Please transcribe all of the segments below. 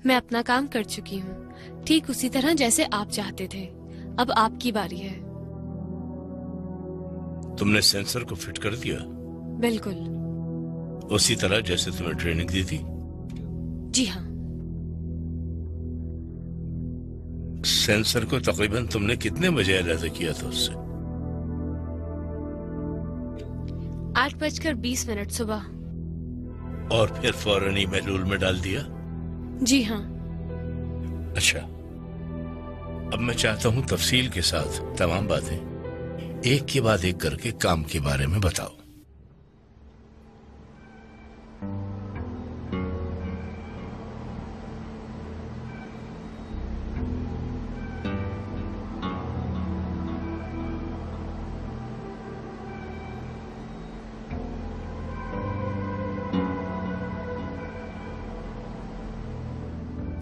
मैं अपना काम कर चुकी हूँ, ठीक उसी तरह जैसे आप चाहते थे। अब आपकी बारी है। तुमने सेंसर को फिट कर दिया? बिल्कुल। उसी तरह जैसे तुम्हें ट्रेनिंग दी थी? जी हाँ। सेंसर को तकरीबन तुमने कितने बजे अलग किया था उससे? 8:20 सुबह। और फिर फौरन ही महलूल में डाल दिया? जी हाँ। अच्छा, अब मैं चाहता हूं तफसील के साथ तमाम बातें एक के बाद एक करके काम के बारे में बताओ।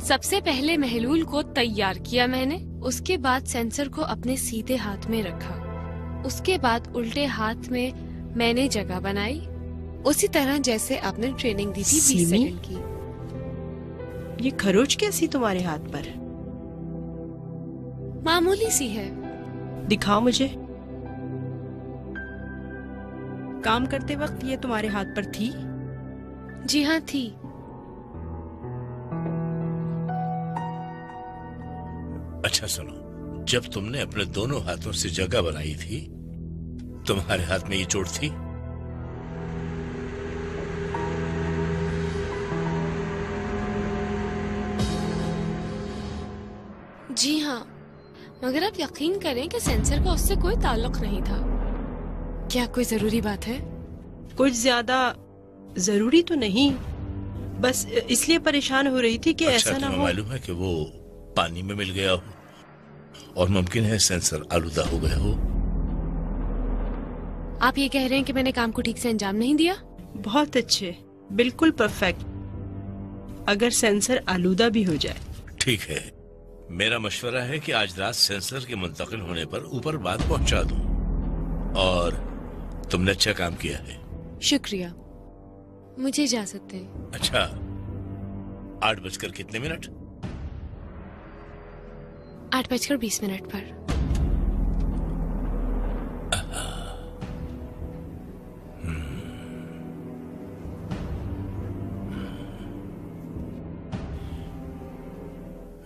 सबसे पहले महलूल को तैयार किया मैंने, उसके बाद सेंसर को अपने सीधे हाथ में रखा, उसके बाद उल्टे हाथ में मैंने जगह बनाई, उसी तरह जैसे आपने ट्रेनिंग दी थी 20 सेकंड की। ये खरोच कैसी तुम्हारे हाथ पर? मामूली सी है। दिखाओ मुझे। काम करते वक्त ये तुम्हारे हाथ पर थी? जी हाँ, थी। अच्छा सुनो, जब तुमने अपने दोनों हाथों से जगह बनाई थी, तुम्हारे हाथ में ये चोट थी? जी हाँ, मगर आप यकीन करें कि सेंसर का उससे कोई ताल्लुक नहीं था। क्या कोई जरूरी बात है? कुछ ज्यादा जरूरी तो नहीं, बस इसलिए परेशान हो रही थी कि अच्छा, ऐसा ना हो। मालूम है कि वो पानी में मिल गया हो और मुमकिन है सेंसर आलूदा हो गया हो। आप ये कह रहे हैं कि मैंने काम को ठीक से अंजाम नहीं दिया? बहुत अच्छे, बिल्कुल परफेक्ट। अगर सेंसर आलूदा भी हो जाए। ठीक है, मेरा मशवरा है कि आज रात सेंसर के मुंतकिल होने पर ऊपर बात पहुंचा दूं। और तुमने अच्छा काम किया है। शुक्रिया, मुझे इजाजत दें। अच्छा, 8 बजकर कितने मिनट? 8:20 पर।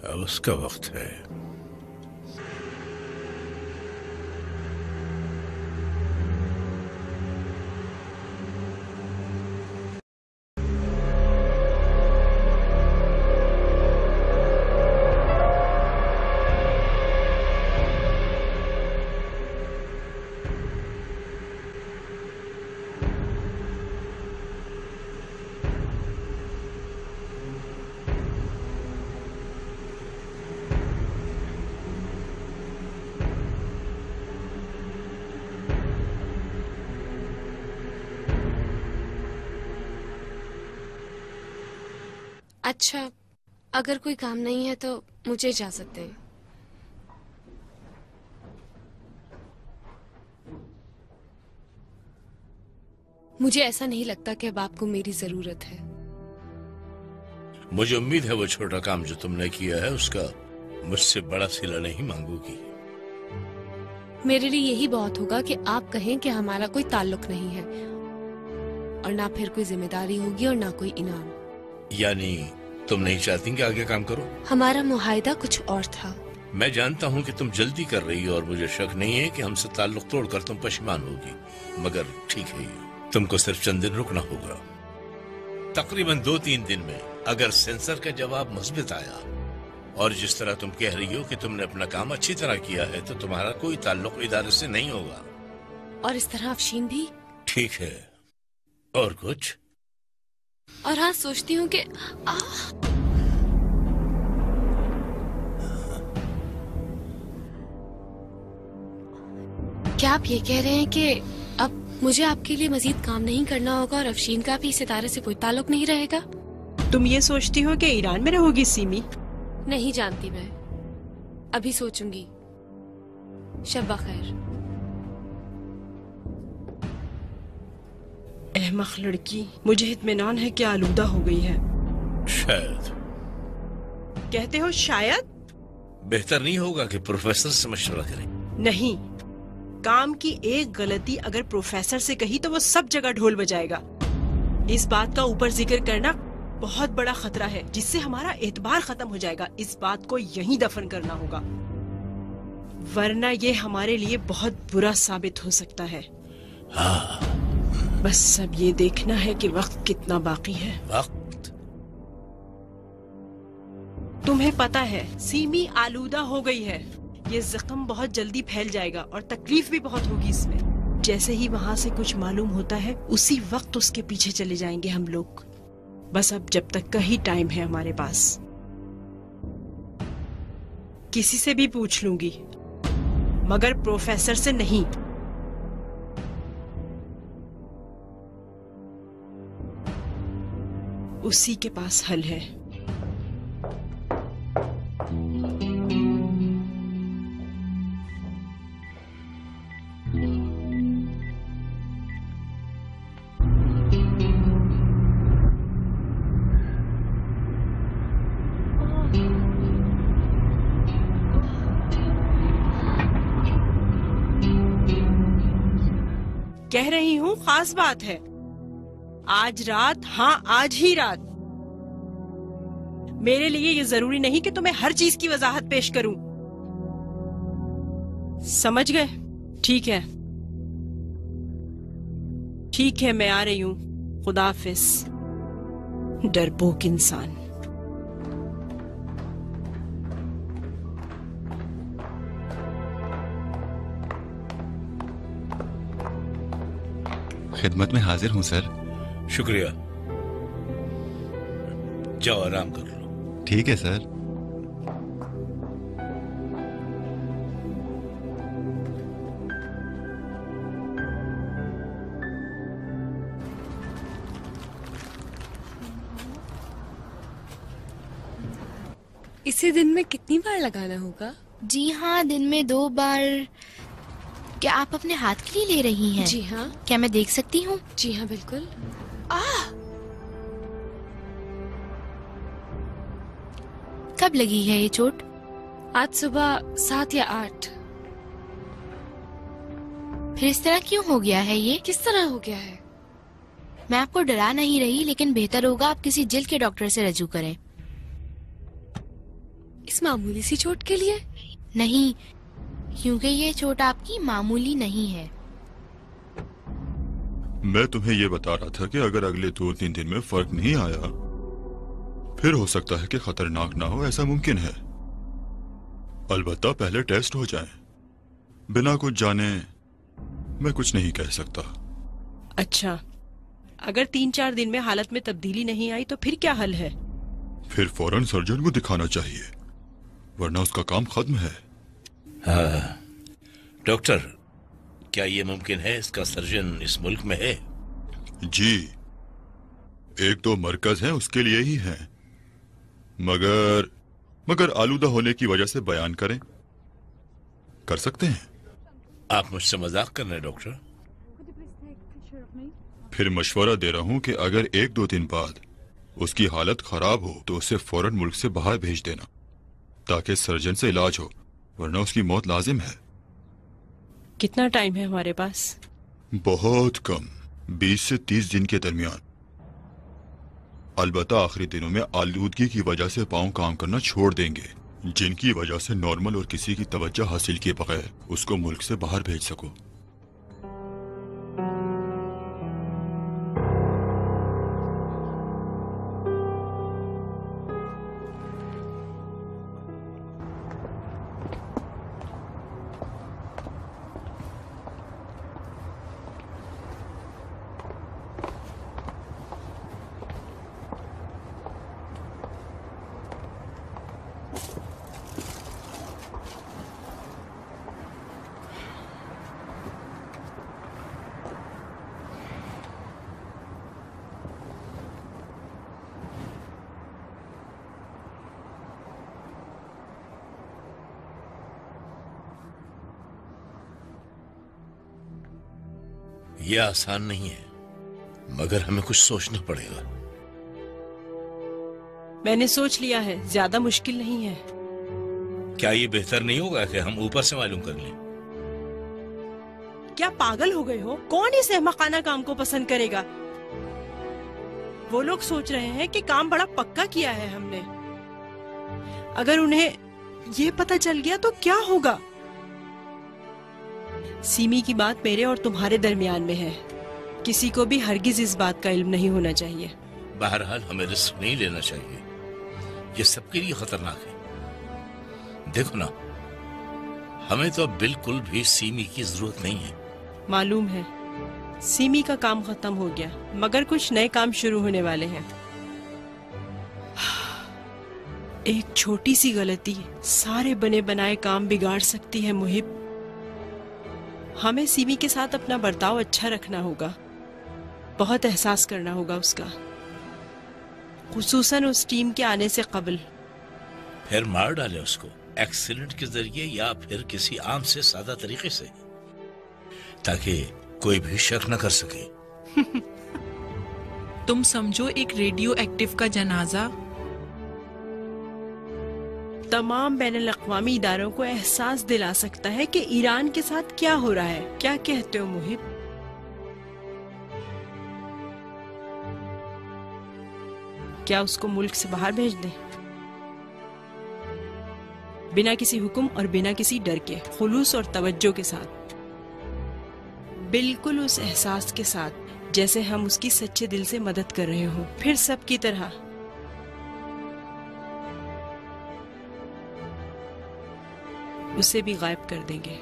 अब उसका वक्त है। अच्छा, अगर कोई काम नहीं है तो मुझे इजाजत दें। मुझे ऐसा नहीं लगता कि अब आपको मेरी जरूरत है। मुझे उम्मीद है वो छोटा काम जो तुमने किया है उसका मुझसे बड़ा सिला नहीं मांगोगी। मेरे लिए यही बहुत होगा कि आप कहें कि हमारा कोई ताल्लुक नहीं है, और ना फिर कोई जिम्मेदारी होगी और ना कोई इनाम। यानी तुम नहीं चाहती कि आगे काम करो? हमारा मुआहिदा कुछ और था। मैं जानता हूँ कि तुम जल्दी कर रही हो और मुझे शक नहीं है कि हमसे ताल्लुक तोड़कर तुम परेशान होगी, मगर ठीक है, तुमको सिर्फ चंद दिन रुकना होगा। तकरीबन 2-3 दिन में अगर सेंसर का जवाब मुस्बित आया और जिस तरह तुम कह रही हो कि तुमने अपना काम अच्छी तरह किया है, तो तुम्हारा कोई ताल्लुक इदारे से नहीं होगा। और इस तरह अफशीन भी? ठीक है, और कुछ? और हाँ, सोचती हूँ कि क्या आप ये कह रहे हैं कि अब मुझे आपके लिए मजीद काम नहीं करना होगा और अफशीन का भी इस इदारे से कोई ताल्लुक नहीं रहेगा? तुम ये सोचती हो कि ईरान में रहोगी सीमी? नहीं जानती मैं, अभी सोचूंगी। शब खैर। अहमक लड़की, मुझे इत्मीनान है कि आलूदा हो गई है। शायद, कहते हो शायद? बेहतर नहीं होगा कि प्रोफेसर से मशवरा करें? नहीं, काम की एक गलती अगर प्रोफेसर से कही तो वो सब जगह ढोल बजाएगा। इस बात का ऊपर जिक्र करना बहुत बड़ा खतरा है, जिससे हमारा एतबार खत्म हो जाएगा। इस बात को यहीं दफन करना होगा, वरना ये हमारे लिए बहुत बुरा साबित हो सकता है। हाँ। बस अब ये देखना है कि वक्त कितना बाकी है। वक्त? तुम्हें पता है सीमी आलूदा हो गई है। ये जख्म बहुत जल्दी फैल जाएगा और तकलीफ भी बहुत होगी इसमें। जैसे ही वहाँ से कुछ मालूम होता है उसी वक्त उसके पीछे चले जाएंगे हम लोग। बस अब जब तक का ही टाइम है हमारे पास। किसी से भी पूछ लूंगी, मगर प्रोफेसर से नहीं। उसी के पास हल है। कह रही हूँ खास बात है। आज रात, हाँ आज ही रात। मेरे लिए ये जरूरी नहीं कि तुम्हें हर चीज की वजाहत पेश करूं। समझ गए? ठीक है, ठीक है, मैं आ रही हूं। खुदा हाफिज, डरपोक इंसान। खिदमत में हाजिर हूं सर। शुक्रिया। जाओ आराम कर लो। ठीक है सर। इसे दिन में कितनी बार लगाना होगा? जी हाँ, दिन में 2 बार। क्या आप अपने हाथ के लिए ले रही हैं? जी हाँ। क्या मैं देख सकती हूँ? जी हाँ बिल्कुल। कब लगी है ये चोट? आज सुबह 7 या 8। फिर इस तरह क्यों हो गया है ये? किस तरह हो गया है? मैं आपको डरा नहीं रही, लेकिन बेहतर होगा आप किसी जिल्द के डॉक्टर से रजू करें। इस मामूली सी चोट के लिए? नहीं, क्योंकि ये चोट आपकी मामूली नहीं है। मैं तुम्हें ये बता रहा था कि अगर अगले 2-3 दिन में फर्क नहीं आया, फिर हो सकता है कि खतरनाक ना हो, ऐसा मुमकिन है। अलबत्ता पहले टेस्ट हो जाएं। बिना कुछ जाने मैं कुछ नहीं कह सकता। अच्छा, अगर 3-4 दिन में हालत में तब्दीली नहीं आई तो फिर क्या हल है? फिर फौरन सर्जन को दिखाना चाहिए, वरना उसका काम खत्म है। हाँ डॉक्टर, क्या ये मुमकिन है इसका सर्जन इस मुल्क में है? जी, 1-2 मरकज हैं उसके लिए ही हैं, मगर आलूदा होने की वजह से बयान कर सकते हैं। आप मुझसे मजाक कर रहे हैं डॉक्टर? फिर मशवरा दे रहा हूं कि अगर 1-2 दिन बाद उसकी हालत खराब हो तो उसे फौरन मुल्क से बाहर भेज देना, ताकि सर्जन से इलाज हो, वरना उसकी मौत लाजिम है। कितना टाइम है हमारे पास? बहुत कम, 20 से 30 दिन के दरमियान। अलबत्ता आखिरी दिनों में आलूदगी की वजह से पांव काम करना छोड़ देंगे, जिनकी वजह से नॉर्मल और किसी की तवज्जो हासिल किए बगैर उसको मुल्क से बाहर भेज सको। यह आसान नहीं है, मगर हमें कुछ सोचना पड़ेगा। मैंने सोच लिया है, ज्यादा मुश्किल नहीं है। क्या ये बेहतर नहीं होगा कि हम ऊपर से मालूम कर लें? क्या पागल हो गए हो? कौन इस अहमकाना काम को पसंद करेगा? वो लोग सोच रहे हैं कि काम बड़ा पक्का किया है हमने। अगर उन्हें ये पता चल गया तो क्या होगा? सीमी की बात मेरे और तुम्हारे दरमियान में है। किसी को भी हरगिज इस बात का इल्म नहीं होना चाहिए। बहरहाल हमें रिस्क नहीं लेना चाहिए, ये सबके लिए खतरनाक है। देखो ना, हमें तो अब बिल्कुल भी सीमी की जरूरत नहीं है। मालूम है, सीमी का काम खत्म हो गया, मगर कुछ नए काम शुरू होने वाले हैं। एक छोटी सी गलती सारे बने बनाए काम बिगाड़ सकती है मुहिब। हमें सीमी के साथ अपना बर्ताव अच्छा रखना होगा, बहुत एहसास करना होगा उसका, खुसूसन उस टीम के आने से कबल। फिर मार डाले उसको एक्सीडेंट के जरिए या फिर किसी आम से सादा तरीके से, ताकि कोई भी शक न कर सके। तुम समझो एक रेडियो एक्टिव का जनाजा तमाम बैनुल-अक़वामी इदारों को एहसास दिला सकता है कि ईरान के साथ क्या हो रहा है। क्या कहते हो मुहिब? क्या उसको मुल्क से बाहर भेज दें? बिना किसी हुक्म और बिना किसी डर के, खुलूस और तवज्जो के साथ, बिल्कुल उस एहसास के साथ जैसे हम उसकी सच्चे दिल से मदद कर रहे हो। फिर सबकी तरह उसे भी गायब कर देंगे,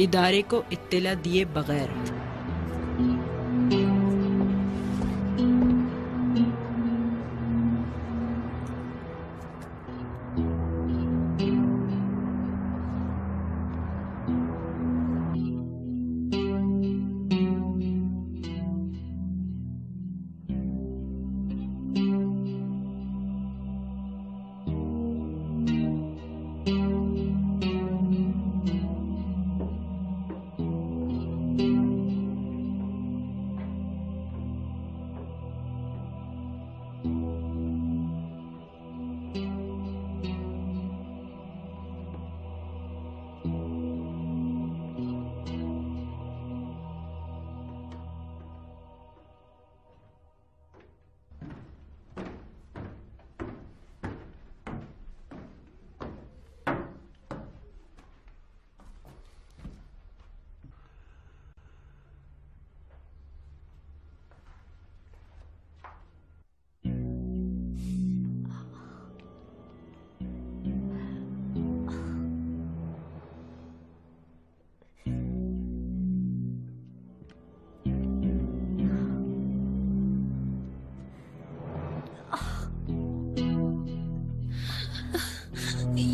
इदारे को इत्तला दिए बगैर।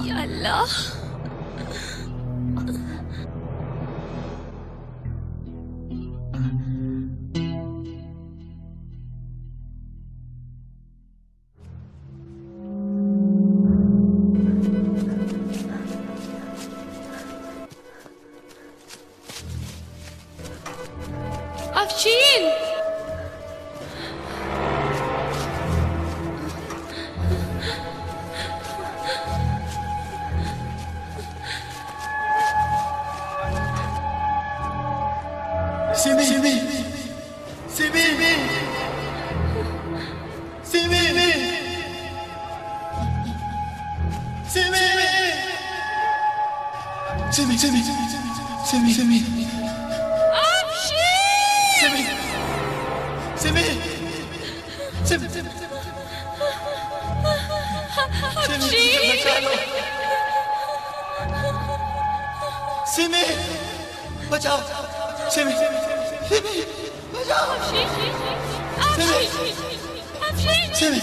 या अल्लाह, Afsheen, Simi, Simi, Simi, Simi, Simi, Simi, Simi, Simi, Simi, Simi, Simi, Simi, Simi, बचाओ, Simi, Simi, बचाओ, Simi,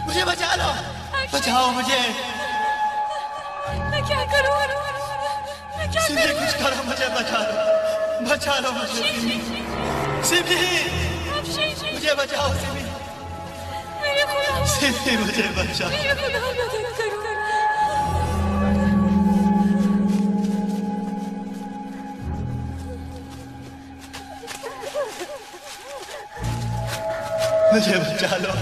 मुझे बचा लो, बचाओ मुझे, मैं क्या करूं? Simi, कुछ करो, मुझे बचा लो मुझे, Simi, मुझे बचाओ, Simi, Simi, मुझे बचाओ, मदद करो। मुझे बचा लो,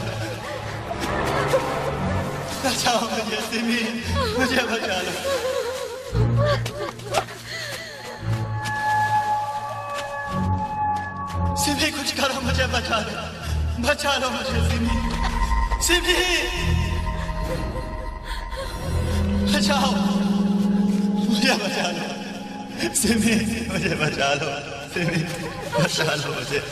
बचाओ मुझे सिमी, मुझे बचा लो। सिमी कुछ करो, मुझे बचा लो मुझे सिमी, सिमी बचाओ, मुझे बचा लो सिमी, मुझे बचा लो सिमी, बचा लो मुझे।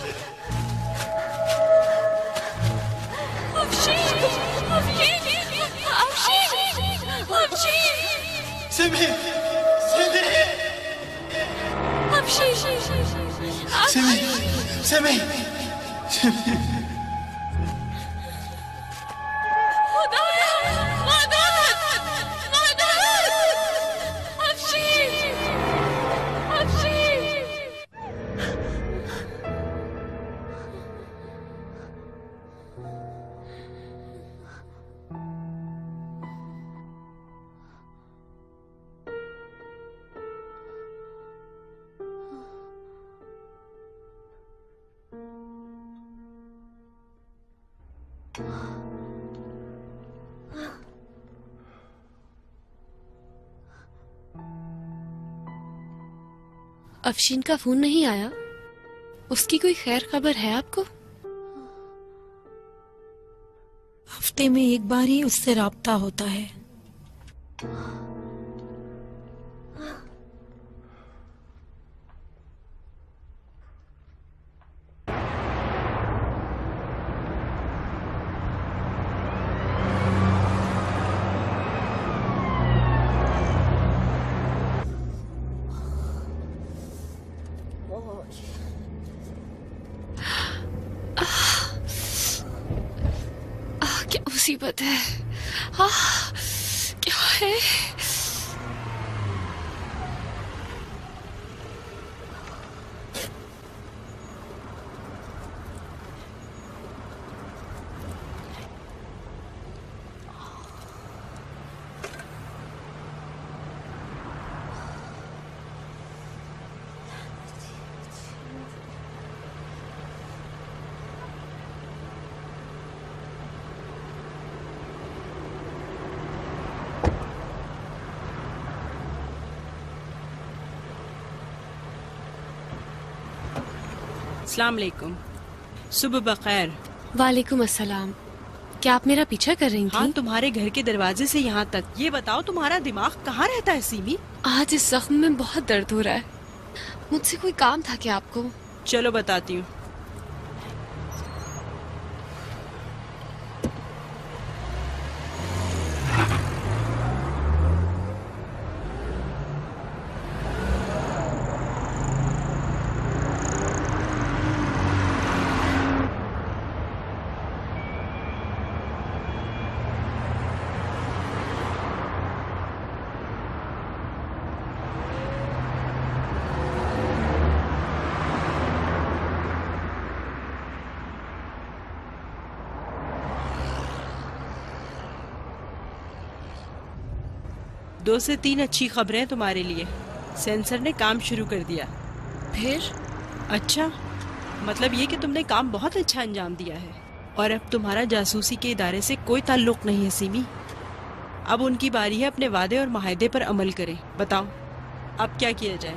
सिमी, सिमी, सिमी, सिमी, सिमी। अफशीन का फोन नहीं आया? उसकी कोई खैर खबर है आपको? हफ्ते में एक बार ही उससे राब्ता होता है। क्या मुसीबत है? क्या है? अस्सलाम वालेकुम। सुबह बखैर। वालेकुम अस्सलाम। क्या आप मेरा पीछा कर रही थी? हाँ, तुम्हारे घर के दरवाजे से यहाँ तक। ये बताओ तुम्हारा दिमाग कहाँ रहता है सीमी? आज इस जख्म में बहुत दर्द हो रहा है। मुझसे कोई काम था क्या आपको? चलो बताती हूँ। दो से तीन अच्छी खबरें तुम्हारे लिए। सेंसर ने काम शुरू कर दिया। फिर? अच्छा, मतलब ये कि तुमने काम बहुत अच्छा अंजाम दिया है और अब तुम्हारा जासूसी के इदारे से कोई ताल्लुक नहीं है सीमी। अब उनकी बारी है अपने वादे और माहिदे पर अमल करें। बताओ अब क्या किया जाए?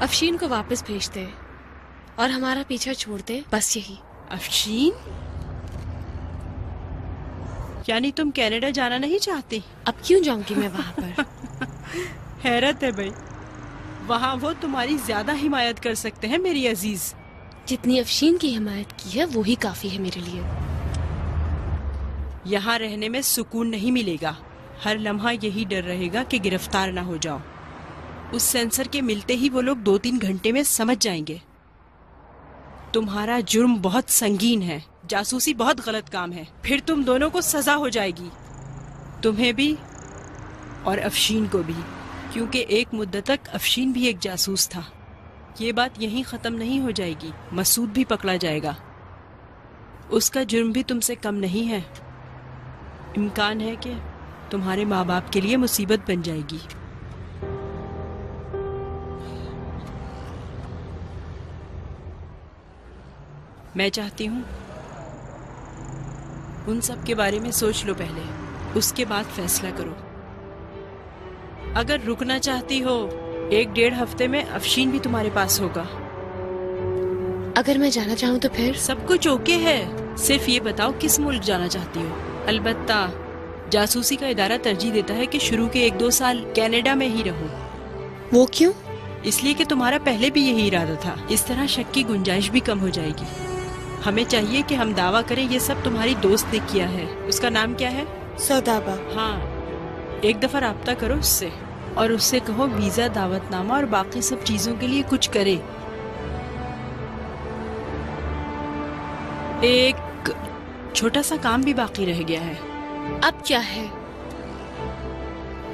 अफशीन को वापस भेज दे और हमारा पीछा छोड़ दे, बस यही। अफशीन? यानी तुम कनाडा जाना नहीं चाहती? अब क्यों जाऊंगी मैं वहाँ पर? हैरत है भाई, वहाँ वो तुम्हारी ज्यादा हिमायत कर सकते हैं मेरी अजीज। जितनी अफशीन की हिमायत की है वो ही काफी है मेरे लिए। यहाँ रहने में सुकून नहीं मिलेगा। हर लम्हा यही डर रहेगा कि गिरफ्तार ना हो जाओ। उस सेंसर के मिलते ही वो लोग 2-3 घंटे में समझ जाएंगे। तुम्हारा जुर्म बहुत संगीन है, जासूसी बहुत गलत काम है। फिर तुम दोनों को सजा हो जाएगी, तुम्हें भी और अफशीन को भी, क्योंकि एक मुद्दत तक अफशीन भी एक जासूस था। ये बात यहीं खत्म नहीं हो जाएगी। मसूद भी पकड़ा जाएगा, उसका जुर्म भी तुमसे कम नहीं है। इम्कान है कि तुम्हारे माँ बाप के लिए मुसीबत बन जाएगी। मैं चाहती हूँ उन सब के बारे में सोच लो पहले, उसके बाद फैसला करो। अगर रुकना चाहती हो 1-1.5 हफ्ते में अफशीन भी तुम्हारे पास होगा। अगर मैं जाना चाहूँ तो फिर? सब कुछ ओके है, सिर्फ ये बताओ किस मुल्क जाना चाहती हो। अलबत्ता जासूसी का इदारा तरजीह देता है कि शुरू के 1-2 साल कनाडा में ही रहो। वो क्यों? इसलिए कि तुम्हारा पहले भी यही इरादा था। इस तरह शक की गुंजाइश भी कम हो जाएगी। हमें चाहिए कि हम दावा करें ये सब तुम्हारी दोस्त ने किया है। उसका नाम क्या है? सौदाबा। हाँ, एक दफा राब्ता करो उससे और उससे कहो वीजा, दावतनामा और बाकी सब चीजों के लिए कुछ करे। एक छोटा सा काम भी बाकी रह गया है। अब क्या है?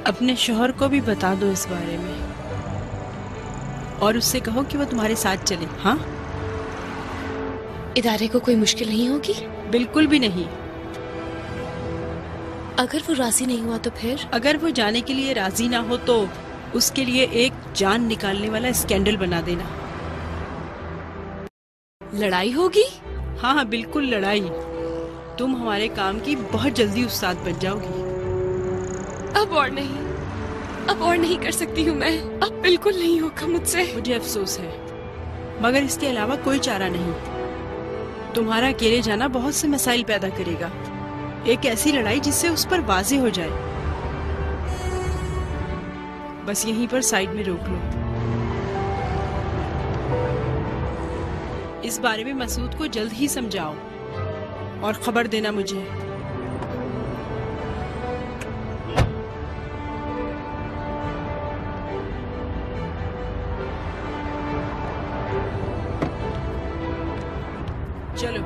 अपने शौहर को भी बता दो इस बारे में और उससे कहो कि वो तुम्हारे साथ चले। हाँ, इदारे को कोई मुश्किल नहीं होगी? बिल्कुल भी नहीं। अगर वो राजी नहीं हुआ तो फिर? अगर वो जाने के लिए राजी ना हो तो उसके लिए एक जान निकालने वाला स्कैंडल बना देना। लड़ाई होगी? हाँ हाँ, बिल्कुल लड़ाई। तुम हमारे काम की बहुत जल्दी उस्ताद बन जाओगी। अब और नहीं कर सकती हूँ मैं। अब बिल्कुल नहीं होगा मुझसे। मुझे अफसोस है, मगर इसके अलावा कोई चारा नहीं। तुम्हारा अकेले जाना बहुत से मसाइल पैदा करेगा। एक ऐसी लड़ाई जिससे उस पर वाज़ेह हो जाए। बस यहीं पर साइड में रोक लो। इस बारे में मसूद को जल्द ही समझाओ और खबर देना मुझे। चलो।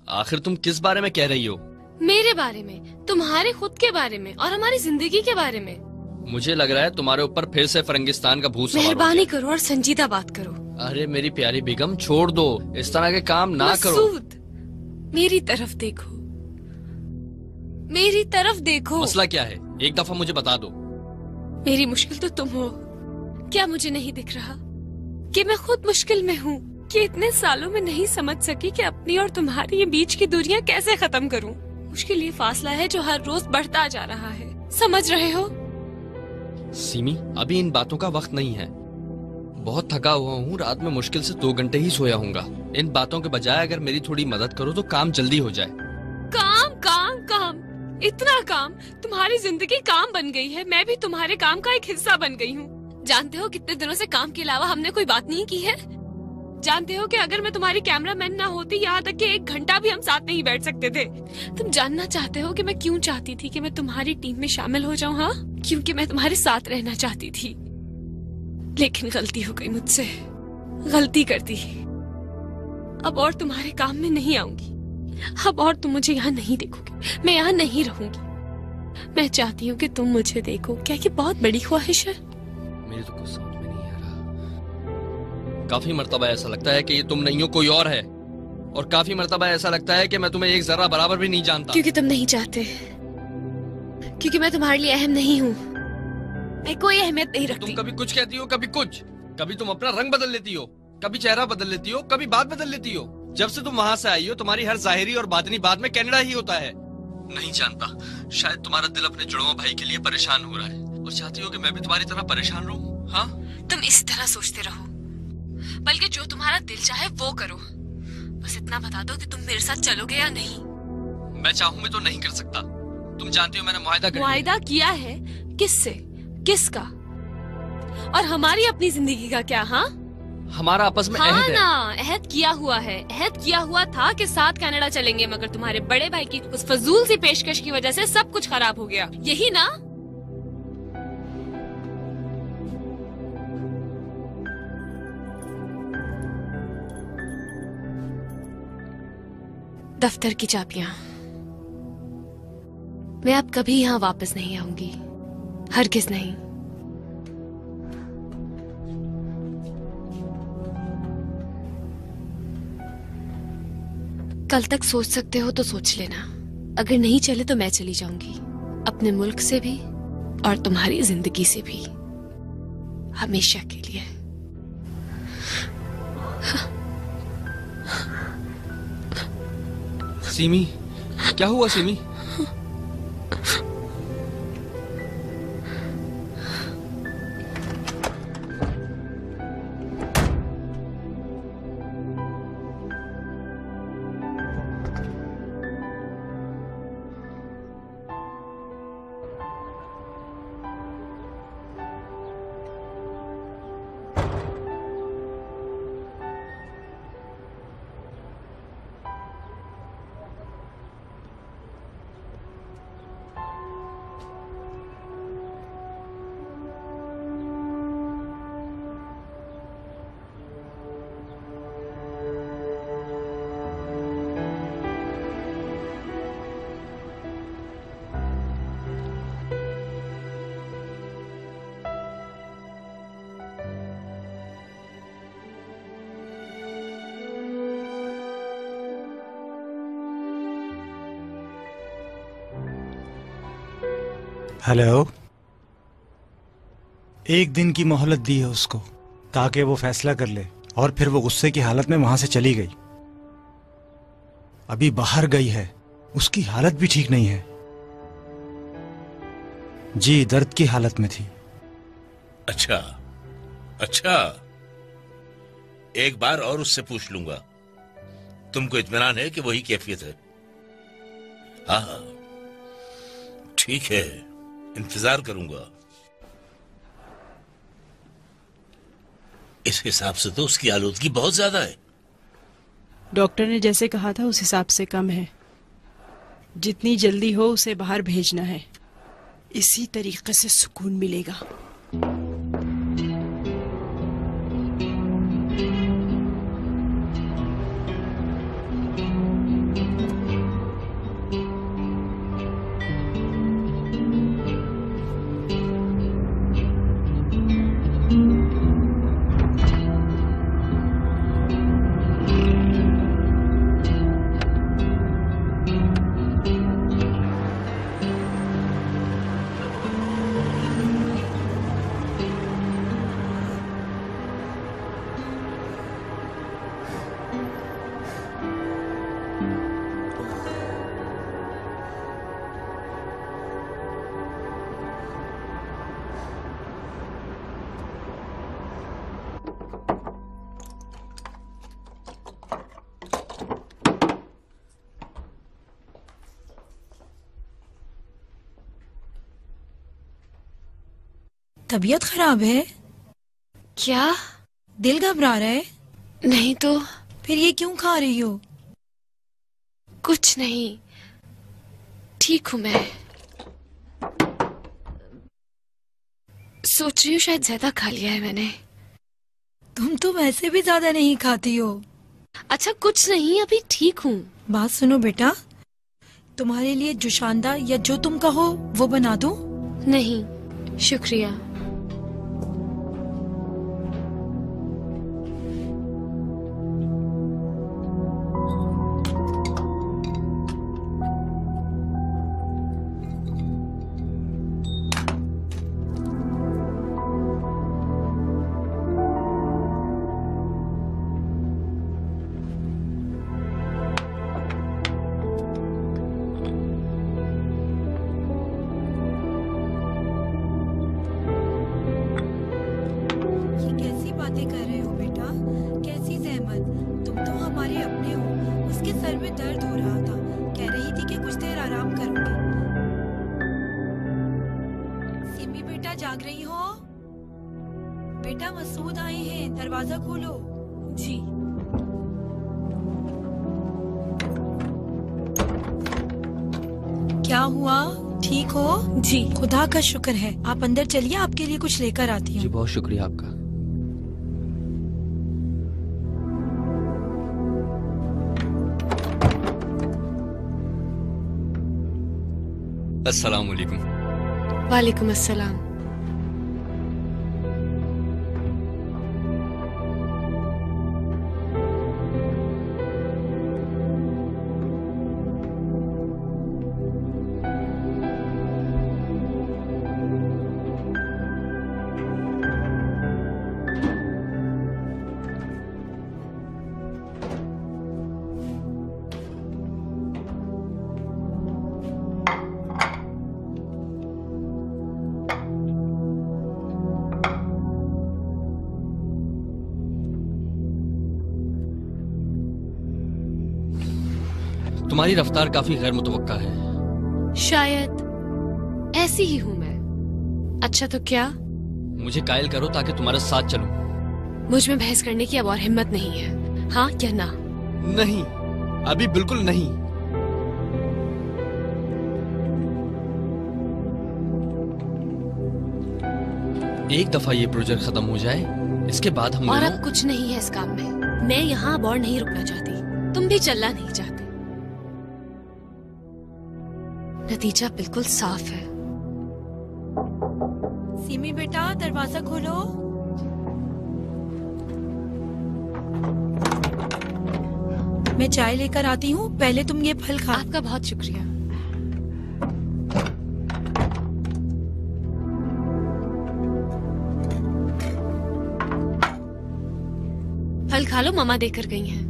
आखिर तुम किस बारे में कह रही हो? मेरे बारे में, तुम्हारे खुद के बारे में और हमारी जिंदगी के बारे में। मुझे लग रहा है तुम्हारे ऊपर फिर से फरंगिस्तान का भूत सवार हो गया। मेहरबानी करो और संजीदा बात करो। अरे मेरी प्यारी बेगम, छोड़ दो, इस तरह के काम ना करो। मसूद, मेरी तरफ देखो, मेरी तरफ देखो। मसला क्या है? एक दफा मुझे बता दो। मेरी मुश्किल तो तुम हो। क्या मुझे नहीं दिख रहा कि मैं खुद मुश्किल में हूँ, कि इतने सालों में नहीं समझ सकी कि अपनी और तुम्हारी ये बीच की दूरियां कैसे खत्म करूं। मुश्किल ये फासला है जो हर रोज बढ़ता जा रहा है। समझ रहे हो? सीमी, अभी इन बातों का वक्त नहीं है। बहुत थका हुआ हूँ, रात में मुश्किल से 2 घंटे ही सोया हूँगा। इन बातों के बजाय अगर मेरी थोड़ी मदद करो तो काम जल्दी हो जाए। काम काम काम, इतना काम? तुम्हारी जिंदगी काम बन गई है। मैं भी तुम्हारे काम का एक हिस्सा बन गई हूँ। जानते हो कितने दिनों से काम के अलावा हमने कोई बात नहीं की है। जानते हो कि अगर मैं तुम्हारी कैमरामैन ना होती, यहाँ तक कि 1 घंटा भी हम साथ नहीं बैठ सकते थे। तुम जानना चाहते हो कि मैं क्यों चाहती थी कि मैं तुम्हारी टीम में शामिल हो जाऊँ? हाँ, क्योंकि मैं तुम्हारे साथ रहना चाहती थी। लेकिन गलती हो गई मुझसे, गलती कर दी। अब और तुम्हारे काम में नहीं आऊंगी। अब और तुम मुझे यहाँ नहीं देखोगे। मैं यहाँ नहीं रहूंगी। मैं चाहती हूँ कि तुम मुझे देखो। क्या ये बहुत बड़ी ख्वाहिश है? मेरी तो कुछ समझ में नहीं आ रहा। काफी मर्तबा ऐसा लगता है कि ये तुम नहीं हो, कोई और है। और काफी मर्तबा ऐसा लगता है कि मैं तुम्हें एक जरा बराबर भी नहीं जानता। क्योंकि तुम नहीं चाहते, क्योंकि मैं तुम्हारे लिए अहम नहीं हूँ। मैं कोई अहमियत नहीं रखती। तुम कभी कुछ कहती हो, कभी कुछ। कभी तुम अपना रंग बदल लेती हो, कभी चेहरा बदल लेती हो, कभी बात बदल लेती हो। जब से तुम वहाँ से आई हो, तुम्हारी हर जाहिरी और बातनी बात में कनाडा ही होता है। नहीं जानता, शायद तुम्हारा दिल अपने जुड़वा भाई के लिए परेशान हो रहा है और चाहती हो कि मैं भी तुम्हारी तरह परेशान रहूं। हाँ, तुम इस तरह सोचते रहो, बल्कि जो तुम्हारा दिल चाहे वो करो। बस इतना बता दो कि तुम मेरे साथ चलोगे या नहीं। मैं चाहूँ मैं तो नहीं कर सकता। तुम जानती हो मैंने मुआहिदा किया है। किससे? किसका? और हमारी अपनी जिंदगी का क्या? हाँ, हमारा आपस में हाँ अहद है। ना, अहद किया हुआ है। अहद किया हुआ था कि साथ कनाडा चलेंगे, मगर तुम्हारे बड़े भाई की उस फजूल सी पेशकश की वजह से सब कुछ खराब हो गया। यही ना? दफ्तर की चाबियां। मैं अब कभी यहाँ वापस नहीं आऊंगी, हरगिज नहीं। कल तक सोच सकते हो तो सोच लेना, अगर नहीं चले तो मैं चली जाऊंगी, अपने मुल्क से भी और तुम्हारी जिंदगी से भी, हमेशा के लिए। सिमी, क्या हुआ सिमी? हेलो। एक दिन की मोहलत दी है उसको ताकि वो फैसला कर ले, और फिर वो गुस्से की हालत में वहां से चली गई। अभी बाहर गई है, उसकी हालत भी ठीक नहीं है। जी, दर्द की हालत में थी। अच्छा अच्छा, एक बार और उससे पूछ लूंगा। तुमको इत्मीनान है कि वही कैफियत है? हाँ ठीक है, इंतजार करूंगा। इस हिसाब से तो उसकी आलूदगी बहुत ज्यादा है। डॉक्टर ने जैसे कहा था उस हिसाब से कम है। जितनी जल्दी हो उसे बाहर भेजना है, इसी तरीके से सुकून मिलेगा। तबीयत खराब है क्या? दिल घबरा रहा है? नहीं तो फिर ये क्यों खा रही हो? कुछ नहीं, ठीक हूं मैं। सोच रही हूँ शायद ज्यादा खा लिया है मैंने। तुम तो वैसे भी ज्यादा नहीं खाती हो। अच्छा कुछ नहीं, अभी ठीक हूँ। बात सुनो बेटा, तुम्हारे लिए जुशांदा या जो तुम कहो वो बना दूं? नहीं शुक्रिया। जाग रही हो? बेटा मसूद आए हैं, दरवाजा खोलो। जी। क्या हुआ, ठीक हो? जी खुदा का शुक्र है। आप अंदर चलिए, आपके लिए कुछ लेकर आती हूँ। जी बहुत शुक्रिया आपका। अस्सलाम वालेकुम। वालेकुम अस्सलाम। तुम्हारी रफ्तार काफी गैर मुतवक्का है। शायद ऐसी ही हूँ मैं। अच्छा तो क्या? मुझे कायल करो ताकि तुम्हारे साथ चलूं। मुझ में बहस करने की अब और हिम्मत नहीं है। हाँ या ना? नहीं, अभी बिल्कुल नहीं। एक दफा ये प्रोजेक्ट खत्म हो जाए, इसके बाद हम और अब कुछ नहीं है इस काम में। मैं यहाँ अब और नहीं रुकना चाहती, तुम भी चलना नहीं चाहते। नतीजा बिल्कुल साफ है। सिमी बेटा दरवाजा खोलो। मैं चाय लेकर आती हूँ, पहले तुम ये फल खा। आपका बहुत शुक्रिया। फल खा लो, मम्मा देकर गई हैं।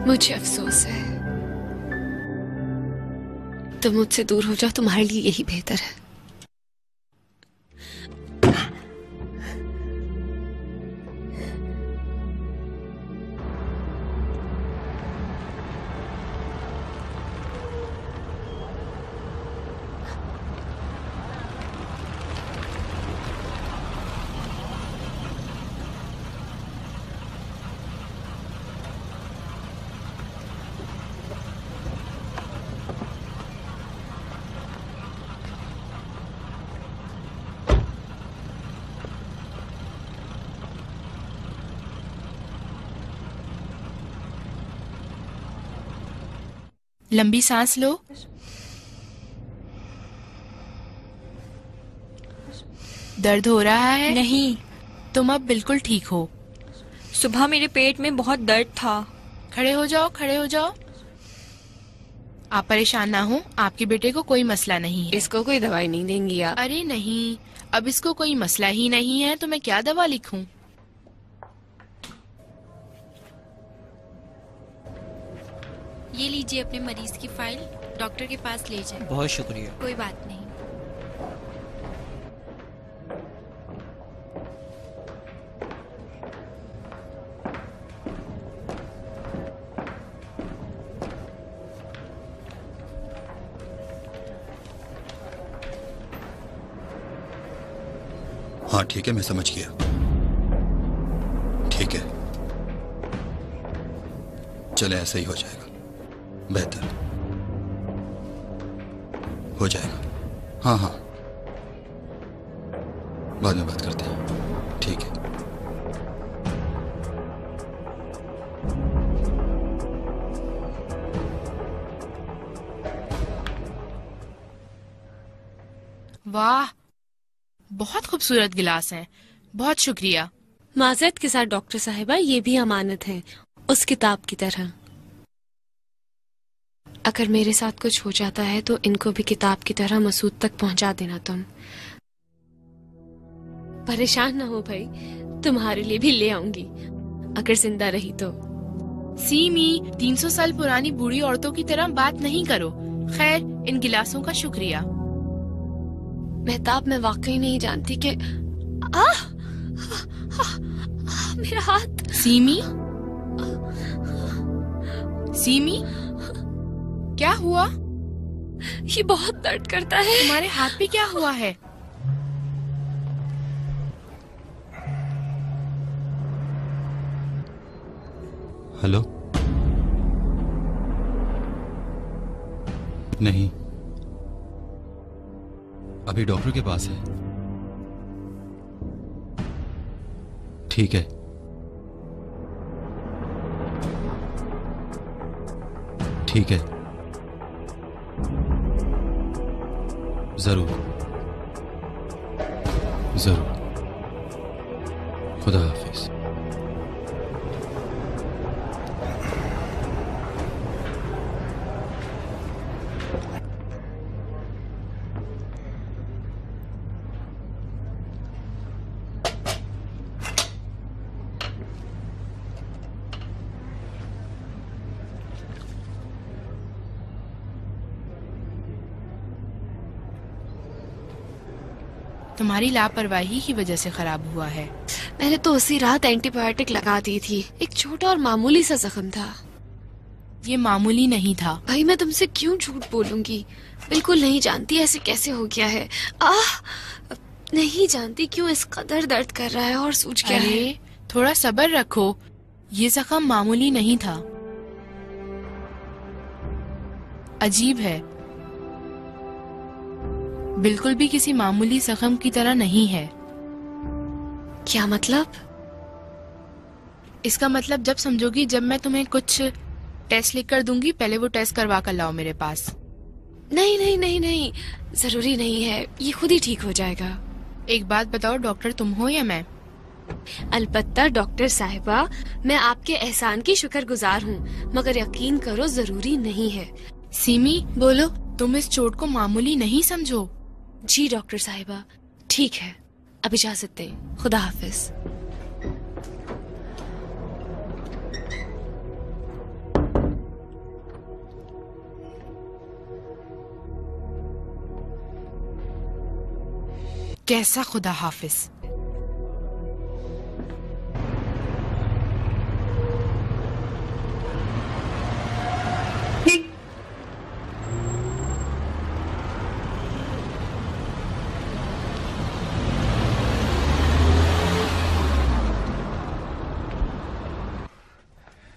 मुझे अफसोस है, तुम मुझसे दूर हो जाओ, तुम्हारे लिए यही बेहतर है। लंबी सांस लो। दर्द हो रहा है? नहीं। तुम अब बिल्कुल ठीक हो। सुबह मेरे पेट में बहुत दर्द था। खड़े हो जाओ, खड़े हो जाओ। आप परेशान ना हो, आपके बेटे को कोई मसला नहीं है। इसको कोई दवाई नहीं देंगी आप? अरे नहीं, अब इसको कोई मसला ही नहीं है तो मैं क्या दवा लिखूं? ये लीजिए अपने मरीज की फाइल, डॉक्टर के पास ले जाए। बहुत शुक्रिया। कोई बात नहीं। हाँ ठीक है, मैं समझ गया। ठीक है, चले ऐसा ही हो जाएगा। बेहतर हो जाएगा। हाँ हाँ, बाद में बात करते हैं। ठीक है। वाह, बहुत खूबसूरत गिलास हैं। बहुत शुक्रिया। माजरत के साथ डॉक्टर साहिबा, ये भी अमानत है, उस किताब की तरह। अगर मेरे साथ कुछ हो जाता है तो इनको भी किताब की तरह मसूद तक पहुंचा देना तुम। परेशान ना हो भाई, तुम्हारे लिए भी ले आऊंगी अगर जिंदा रही तो। सीमी, 300 साल पुरानी बूढ़ी औरतों की तरह बात नहीं करो। खैर, इन गिलासों का शुक्रिया। मेहताब, मैं वाकई नहीं जानती कि मेरा हाथ। सीमी, सीमी, क्या हुआ? ये बहुत दर्द करता है। तुम्हारे हाथ पे क्या हुआ है? हेलो, नहीं, अभी डॉक्टर के पास है। ठीक है। ठीक है, जरूर जरूर। खुदा हाफिज। तुम्हारी लापरवाही की वजह से खराब हुआ है। मैंने तो उसी रात एंटीबायोटिक लगा दी थी। एक छोटा और मामूली सा जख्म था। ये मामूली नहीं था। भाई मैं तुमसे क्यों झूठ बोलूंगी? बिल्कुल नहीं जानती ऐसे कैसे हो गया है। नहीं जानती क्यों इस कदर दर्द कर रहा है और सूज गया है। थोड़ा सब्र रखो, ये जख्म मामूली नहीं था। अजीब है, बिल्कुल भी किसी मामूली जख्म की तरह नहीं है। क्या मतलब? इसका मतलब जब समझोगी, जब मैं तुम्हें कुछ टेस्ट लिख कर दूंगी, पहले वो टेस्ट करवा कर लाओ मेरे पास। नहीं नहीं नहीं नहीं, जरूरी नहीं है, ये खुद ही ठीक हो जाएगा। एक बात बताओ, डॉक्टर तुम हो या मैं? अलबत्ता डॉक्टर साहिबा, मैं आपके एहसान की शुक्रगुजार हूँ, मगर यकीन करो जरूरी नहीं है। सीमी बोलो। तुम इस चोट को मामूली नहीं समझो। जी डॉक्टर साहिबा, ठीक है, अब इजाजत दें। खुदा हाफिज। कैसा खुदा हाफिज?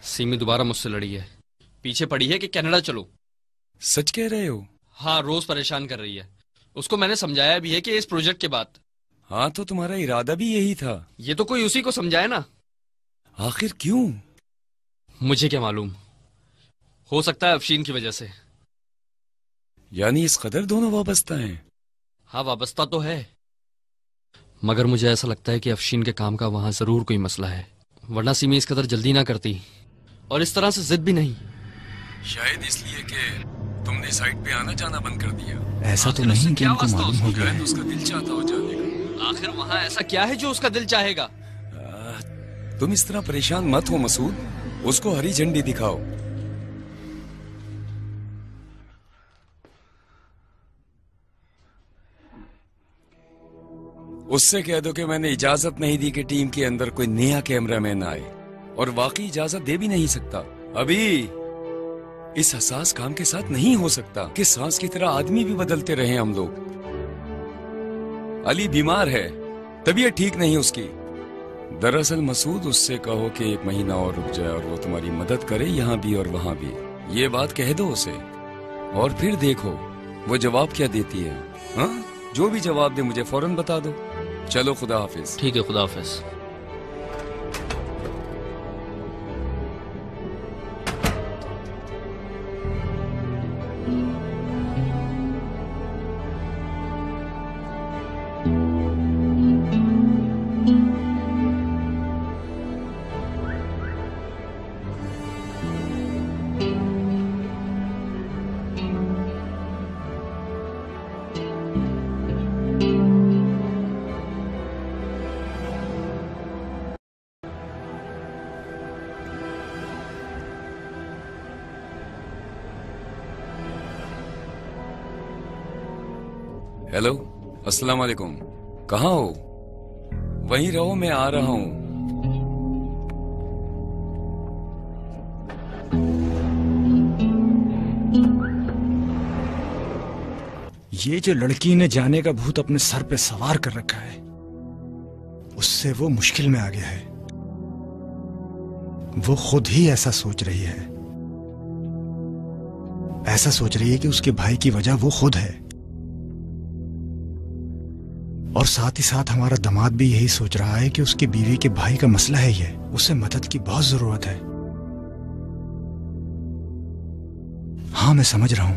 सीमी दोबारा मुझसे लड़ी है, पीछे पड़ी है कि कनाडा चलो। सच कह रहे हो? हाँ, रोज परेशान कर रही है। उसको मैंने समझाया भी है कि इस प्रोजेक्ट के बाद। हाँ, तो तुम्हारा इरादा भी यही था। ये तो कोई उसी को समझाए ना। आखिर क्यों? मुझे क्या मालूम, हो सकता है अफशीन की वजह से। यानी इस कदर दोनों वाबस्ता हैं? हाँ, वाबस्ता तो है, मगर मुझे ऐसा लगता है कि अफशीन के काम का वहां जरूर कोई मसला है, वरना सीमी इस कदर जल्दी ना करती और इस तरह से जिद भी नहीं। शायद इसलिए कि तुमने साइट पे आना जाना बंद कर दिया। ऐसा तो नहीं कि उनको मालूम हो गया है। उसका दिल चाहता हो जाने का। आखिर वहाँ ऐसा क्या है जो उसका दिल चाहेगा? तुम इस तरह परेशान मत हो मसूद, उसको हरी झंडी दिखाओ। उससे कह दो कि मैंने इजाजत नहीं दी कि टीम के अंदर कोई नया कैमरामैन आए, और वाकई इजाजत दे भी नहीं सकता। अभी इस हसास काम के साथ नहीं हो सकता कि सांस की तरह आदमी भी बदलते रहे हम लोग। अली बीमार है, तबीयत ठीक नहीं उसकी। दरअसल मसूद, उससे कहो कि 1 महीना और रुक जाए और वो तुम्हारी मदद करे, यहाँ भी और वहाँ भी। ये बात कह दो उसे, और फिर देखो वो जवाब क्या देती है। हाँ, जो भी जवाब दे मुझे फौरन बता दो। चलो, खुदा हाफिज। ठीक है, खुदा हाफिज। हेलो, अस्सलाम वालेकुम। कहाँ हो? वहीं रहो, मैं आ रहा हूँ। ये जो लड़की ने जाने का भूत अपने सर पे सवार कर रखा है, उससे वो मुश्किल में आ गया है। वो खुद ही ऐसा सोच रही है। ऐसा सोच रही है कि उसके भाई की वजह वो खुद है, और साथ ही साथ हमारा दामाद भी यही सोच रहा है कि उसकी बीवी के भाई का मसला है ये, उसे मदद की बहुत जरूरत है। हाँ मैं समझ रहा हूं,